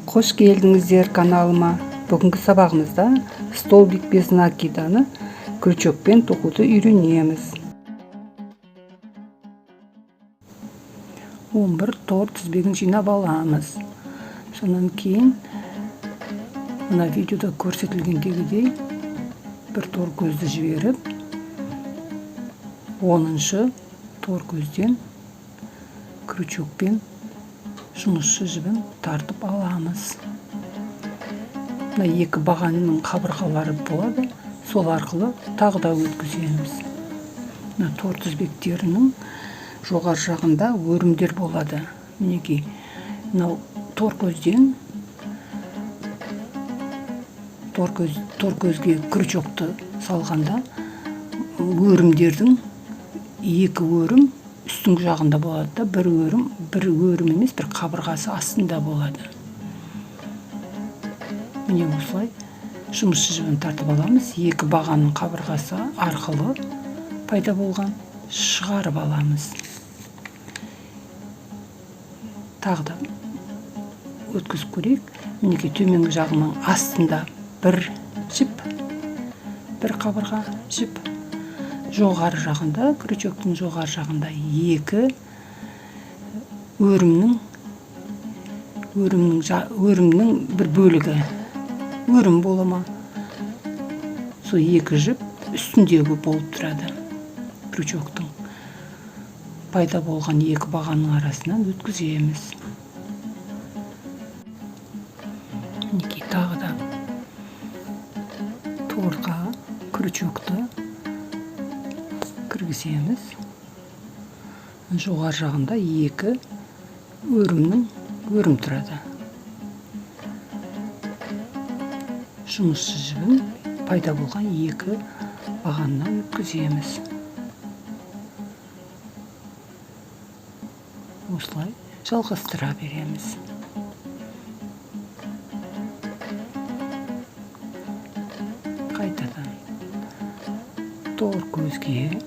Қош келдіңіздер каналыма. Бүгінгі сабағымызда столбик без накиданы крючокпен тоқуды үйренеміз. 11 тор тізбегін жинап аламыз. Сонан кейін мына видеода көрсетілгендегідей бір тор көзді жіберіп, 10-шы тор көзден крючокпен жұмысшы жібін тартып аламыз. Мына екі бағанның қабырғалары болады, сол арқылы тағы да өткіземіз. Мына тор тізбектерінің жоғары жағында өрімдер болады. Мінекей, мынау тор көзден тор көзге крючокты салғанда өрімдердің екі өрім үстіңгі жағында болады да, бір өрім емес, бір қабырғасы астында болады. Міне осылай жұмысшы жібін тартып аламыз. Екі бағанның қабырғасы арқылы пайда болған шығарып аламыз. Тағы да өткізіп көрейік. Мінекей, төменгі жағының астында бір жіп, бір қабырға жіп. Жоғары жағында, крючоктың жоғары жағында екі өрімнің бір бөлігі, өрім бола ма, сол екі жіп үстіндегі болып тұрады. Крючоктың пайда болған екі бағанның арасынан өткіземіз. Мінекей, тағы да торға крючокты кіргіземіз. Жоғары жағында екі өрім тұрады. Жұмысшы жібін пайда болған екі бағаннан өткіземіз. Осылай жалғастыра береміз. Қайтадан тор көзге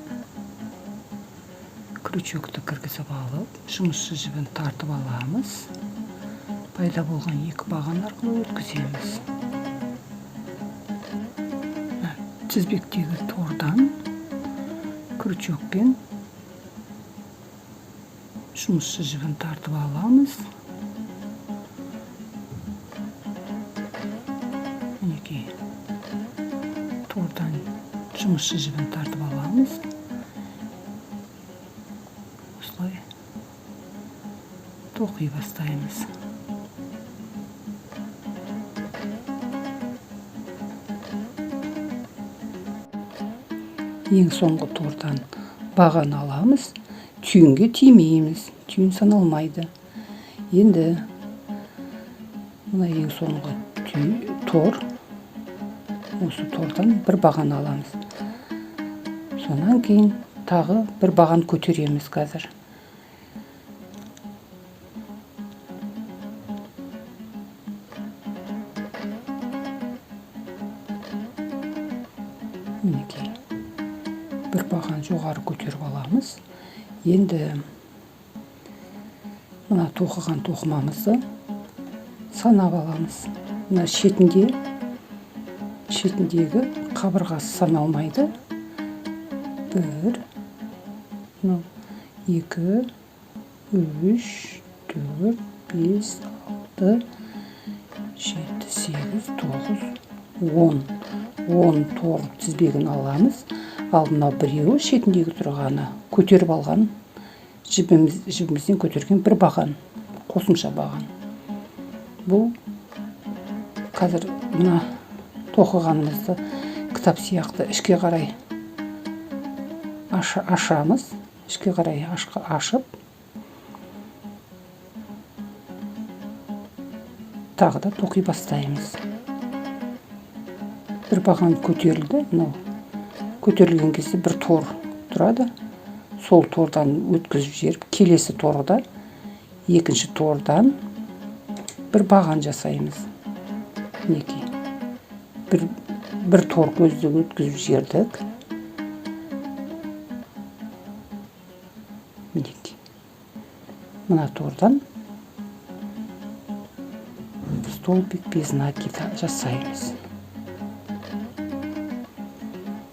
крючокты кіргізіп алып, жұмысшы жібін тартып аламыз. Пайда болған екі баған арқылы өткіземіз. Тізбектегі тордан крючокпен жұмысшы жібін тартып аламыз. Мінекей, тордан жұмысшы жібін тартып аламыз. Осылай тоқи бастаймыз. Ең соңғы тордан баған аламыз. Түйінге тимейміз. Түйін саналмайды. Енді мына ең соңғы тор. Осы тордан бір баған аламыз. Сонан кейін тағы бір баған көтереміз қазір. Мінекей, бір баған жоғары көтеріп аламыз. Енді мына тоқыған тоқымамызды санап аламыз. Мына шетіндегі қабырғасы саналмайды. 1, 2, 3, 4, 5, 6, 7, 8, 9, 10 тор тізбегін аламыз. Ал мына біреуі шетіндегі тұрғаны көтеріп алған жібімізден көтерген бір баған, қосымша баған. Бұл қазір мына тоқығанымызды кітап сияқты ішке қарай ашамыз. Ішке қарай ашып, тағы да тоқи бастаймыз. Бір баған көтерілді. Көтерілген кезде бір тор тұрады. Сол тордан өткізіп жіберіп, келесі торда екінші тордан бір баған жасаймыз. Мінекей, бір тор көзді өткізіп жібердік. Мінекей, мына тордан столбик без накида жасаймыз.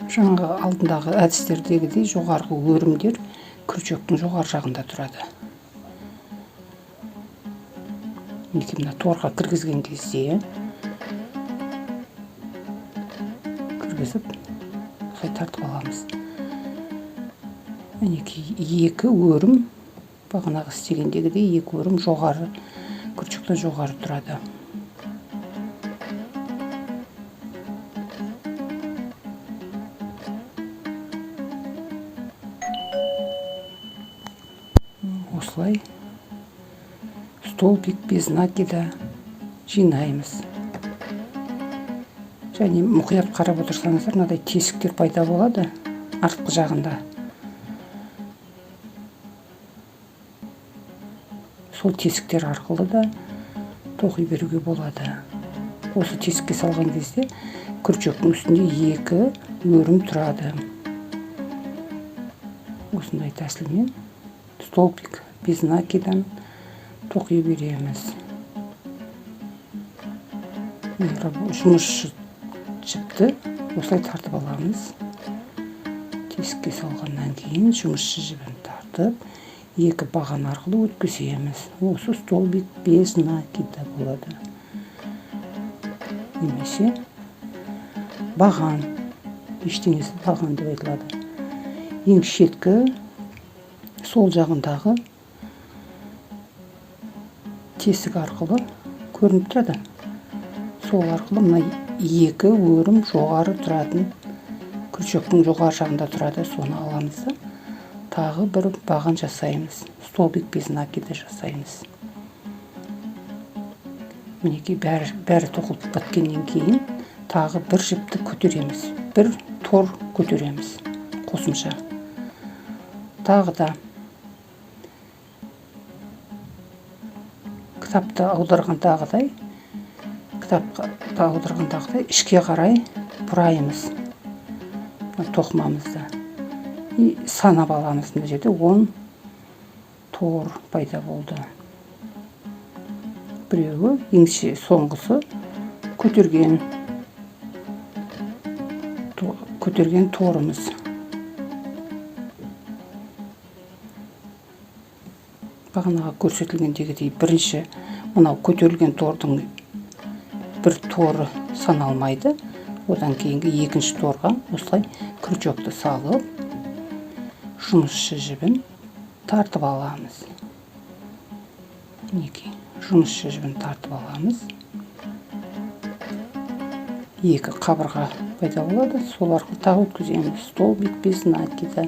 Жаңағы алдындағы әдістердегідей жоғарғы өрімдер күрчектің жоғары жағында тұрады. Мінекей мына торға кіргізген кезде кіргізіп осылай тартып аламыз. Мінекей екі өрім бағанағы істегендегідей екі өрім жоғары күрчектен жоғары тұрады. Осылай столбик без накида жинаймыз. Және мұқият қарап отырсаңыздар, мынадай тесіктер пайда болады артқы жағында. Сол тесіктер арқылы да тоқи беруге болады. Осы тесікке салған кезде күрчектің үстінде екі өрім тұрады. Осындай тәсілмен столбик без накидан тоқи береміз. Жұмыс жіпті осылай тартып аламыз. Тесікке салғаннан кейін жұмысшы жібін тартып, екі баған арқылы өткіземіз. Осы столбик без накида болады. Немесе баған, ештеңесі баған деп айтылады. Ең шеткі сол жағындағы тесік арқылы көрініп тұрады. Сол арқылы мына екі өрім жоғары тұратын, күрчектің жоғары жағында тұрады. Соны аламыз да тағы бір баған жасаймыз. Столбик без накида жасаймыз. Мінекей бәрі тоқылып біткеннен кейін тағы бір жіпті көтереміз. Бір тор көтереміз қосымша. Тағы да кітапты аударғандағыдай ішке қарай бұраймыз тоқымамызды. И санап аламыз. Мына жерде 10 тор пайда болды. Біреуі еңше, соңғысы көтерген торымыз. Бағанаға көрсетілгендегідей бірінші мынау көтерілген тордың бір торы саналмайды. Одан кейінгі екінші торға осылай күрчекті салып, жұмысшы жібін тартып аламыз. Мінекей, жұмысшы жібін тартып аламыз. Екі қабырға пайда болады. Сол арқылы тағы өткіземіз. Столбик без накида.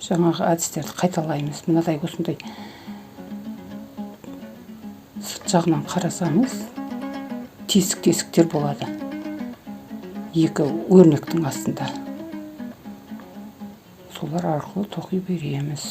Жаңағы әдістерді қайталаймыз. Мынадай осындай сырт жағынан қарасаңыз тесік-тесіктер болады. Екі өрнектің астында. Солар арқылы тоқи береміз.